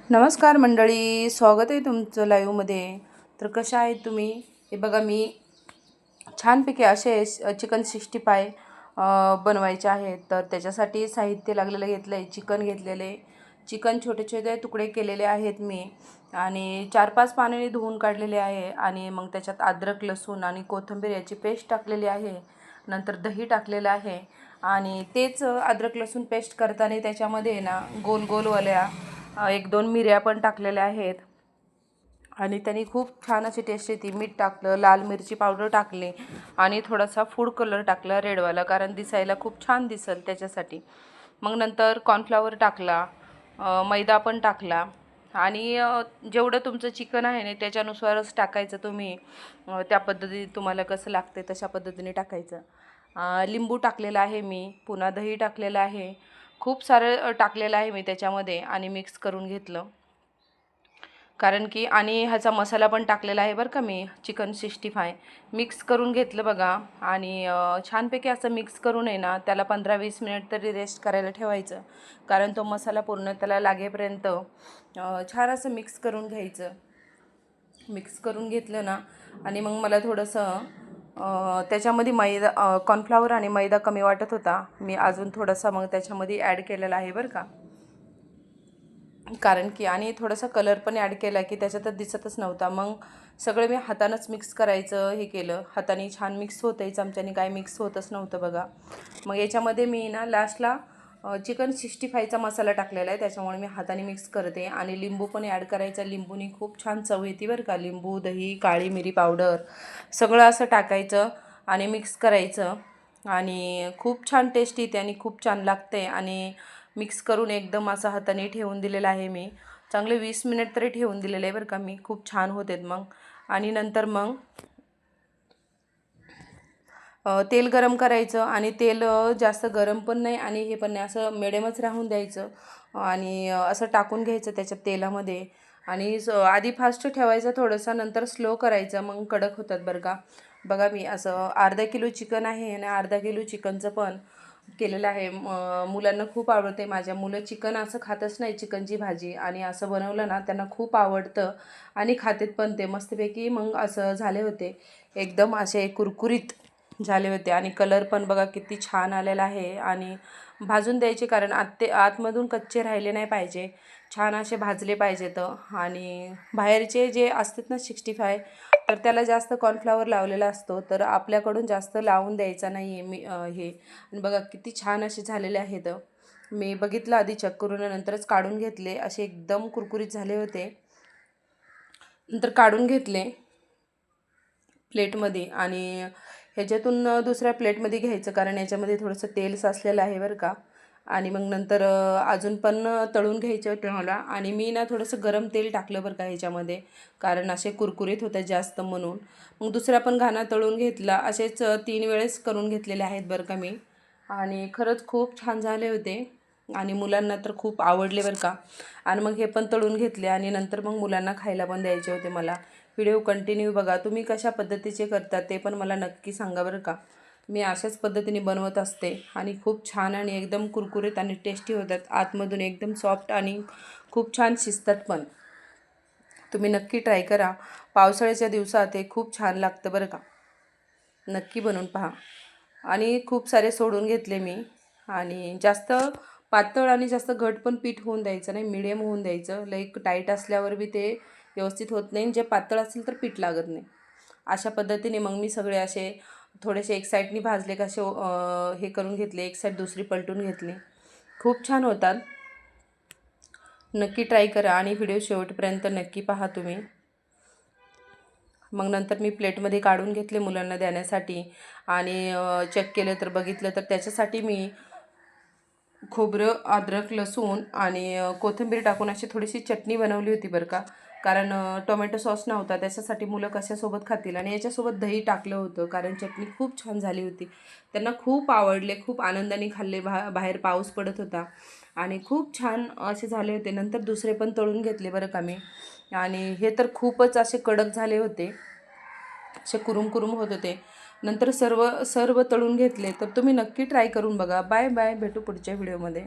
नमस्कार मंडळी, स्वागत आहे तुमचं लाईव्हमध्ये. तर कशा आहेत तुम्ही? हे बघा, मी छानपैकी असे चिकन 65 बनवायचे आहेत. तर त्याच्यासाठी साहित्य लागलेलं घेतलं आहे. चिकन घेतलेले, चिकन छोटे छोटे तुकडे केलेले आहेत मी, आणि 4-5 पाण्याने धुवून काढलेले आहे. आणि मग त्याच्यात अद्रक, लसूण आणि कोथिंबीर याची पेस्ट टाकलेली आहे. नंतर दही टाकलेलं आहे. आणि तेच अद्रक लसूण पेस्ट करताना त्याच्यामध्ये ना गोल गोलवाल्या 1-2 मिऱ्या पण टाकलेल्या आहेत. आणि त्यांनी खूप छान अशी टेस्ट येते. मीठ टाकलं, लाल मिरची पावडर टाकली आणि थोडासा फूड कलर टाकला रेडवाला, कारण दिसायला खूप छान दिसेल त्याच्यासाठी. मग नंतर कॉर्नफ्लॉवर टाकला, मैदा पण टाकला. आणि जेवढं तुमचं चिकन आहे ना त्याच्यानुसारच टाकायचं तुम्ही. त्या पद्धतीने तुम्हाला कसं लागते तशा पद्धतीने टाकायचं. लिंबू टाकलेला आहे मी, पुन्हा दही टाकलेलं आहे. खूप सारं टाकलेलं आहे मी त्याच्यामध्ये आणि मिक्स करून घेतलं. कारण की आणि ह्याचा मसाला पण टाकलेला आहे बरं का मी, चिकन 65 मिक्स करून घेतलं बघा. आणि छानपैकी असं मिक्स करून आहे ना त्याला 15-20 मिनिट तरी रेस्ट करायला ठेवायचं, कारण तो मसाला पूर्ण त्याला लागेपर्यंत छान असं मिक्स करून घ्यायचं. मिक्स करून घेतलं ना, आणि मग मला थोडंसं त्याच्यामध्ये मैदा, कॉर्नफ्लॉवर आणि मैदा कमी वाटत होता. मी अजून थोडासा मग त्याच्यामध्ये ॲड केलेला आहे बरं का. कारण की आणि थोडासा कलर पण ॲड केला की त्याच्यातच दिसतच नव्हता. मग सगळं मी हातानंच मिक्स करायचं हे केलं. हाताने छान मिक्स होतं आहे, चमच्याने काय मिक्स होतच नव्हतं बघा. मग याच्यामध्ये मी ना लास्टला चिकन 65चा मसाला टाकलेला आहे, त्याच्यामुळे मी हाताने मिक्स करते. आणि लिंबू पण ॲड करायचा. लिंबूनी खूप छान चव येते बरं का. लिंबू, दही, काळी मिरी पावडर सगळं असं टाकायचं आणि मिक्स करायचं. आणि खूप छान टेस्ट येते आणि खूप छान लागते. आणि मिक्स करून एकदम असं हाताने ठेवून दिलेलं आहे मी. चांगले 20 मिनिट तरी ठेवून दिलेलं आहे बरं का मी. खूप छान होतात मग. आणि नंतर मग तेल गरम करायचं. आणि तेल जास्त गरम पण नाही आणि हे पण नाही, असं मिडियमच राहून द्यायचं. आणि असं टाकून घ्यायचं त्याच्यात तेलामध्ये. आणि आधी फास्ट ठेवायचं थोडंसं, नंतर स्लो करायचं, मग कडक होतात बरं का. बघा, मी असं अर्धा किलो चिकन आहे आणि अर्धा किलो चिकनचं पण केलेलं आहे. मुलांना खूप आवडते. माझ्या मुलं चिकन असं खातच नाही, चिकनची भाजी, आणि असं बनवलं ना त्यांना खूप आवडतं आणि खातेत पण ते मस्तपैकी. मग असं झाले होते, एकदम असे कुरकुरीत झाले होते. आणि कलर पण बघा किती छान आलेला आहे. आणि भाजून द्यायचे, कारण आतमधून कच्चे राहिले नाही पाहिजे, छान असे भाजले पाहिजेत. आणि बाहेरचे जे असतात ना 65, तर त्याला जास्त कॉर्नफ्लॉवर लावलेला असतो, तर आपल्याकडून जास्त लावून द्यायचा नाही आहे मी हे. आणि बघा किती छान असे झालेले आहेत. मी बघितलं आधी चेक करून, नंतरच काढून घेतले. असे एकदम कुरकुरीत झाले होते. नंतर काढून घेतले प्लेटमध्ये. आणि ह्याच्यातून दुसऱ्या प्लेटमध्ये घ्यायचं, कारण याच्यामध्ये थोडंसं तेल साचलेलं आहे बरं का. आणि मग नंतर अजून पण तळून घ्यायचे होते मला. आणि मी ना थोडंसं गरम तेल टाकलं बरं का ह्याच्यामध्ये, कारण असे कुरकुरीत होते जास्त म्हणून. मग दुसरा पण घाणा तळून घेतला. असेच 3 वेळेस करून घेतलेले आहेत बरं का मी. आणि खरंच खूप छान झाले होते आणि मुलांना तर खूप आवडले बरं का. आणि मग हे पण तळून घेतले आणि नंतर मग मुलांना खायला पण द्यायचे होते मला. व्हिडिओ कंटिन्यू बघा. तुम्ही कशा पद्धतीचे करता ते पण मला नक्की सांगा बरं का. मी अशाच पद्धतीने बनवत असते आणि खूप छान आणि एकदम कुरकुरीत आणि टेस्टी होतात. आतमधून एकदम सॉफ्ट आणि खूप छान शिजतात पण. तुम्ही नक्की ट्राय करा. पावसाळ्याच्या दिवसात हे खूप छान लागतं बरं का. नक्की बनवून पहा. आणि खूप सारे सोडून घेतले मी. आणि जास्त पातळ आणि जास्त घट पण पीठ होऊन द्यायचं नाही, मिडियम होऊन द्यायचं. लई टाईट असल्यावर बी ते व्यवस्थित होत नाही, जे पातळ असेल तर पीठ लागत नाही. अशा पद्धतीने मग मी सगळे असे थोडेसे एक साईडनी भाजले कसे हे करून घेतले, एक साईड दुसरी पलटून घेतली. खूप छान होतात. नक्की ट्राय करा आणि व्हिडिओ शेवटपर्यंत नक्की पहा तुम्ही. मग नंतर मी प्लेटमध्ये काढून घेतले मुलांना देण्यासाठी. आणि चेक केलं तर बघितलं तर त्याच्यासाठी मी खोबरं, अद्रक, लसूण आणि कोथिंबीर टाकून अशी थोडीशी चटणी बनवली होती बरं का. कारण टोमॅटो सॉस नव्हता, त्याच्यासाठी मुलं कशासोबत खातील. आणि याच्यासोबत दही टाकलं होतं, कारण चटणी खूप छान झाली होती. त्यांना खूप आवडले, खूप आनंदाने खाल्ले. बाहेर पाऊस पडत होता आणि खूप छान असे झाले होते. नंतर दुसरे पण तळून घेतले बरं का मी. आणि हे तर खूपच असे कडक झाले होते, असे कुरुम कुरुम होत होते. नंतर सर्व सर्व तळून घेतले. तर तुम्ही नक्की ट्राय करून बघा. बाय बाय, भेटू पुढच्या व्हिडिओमध्ये.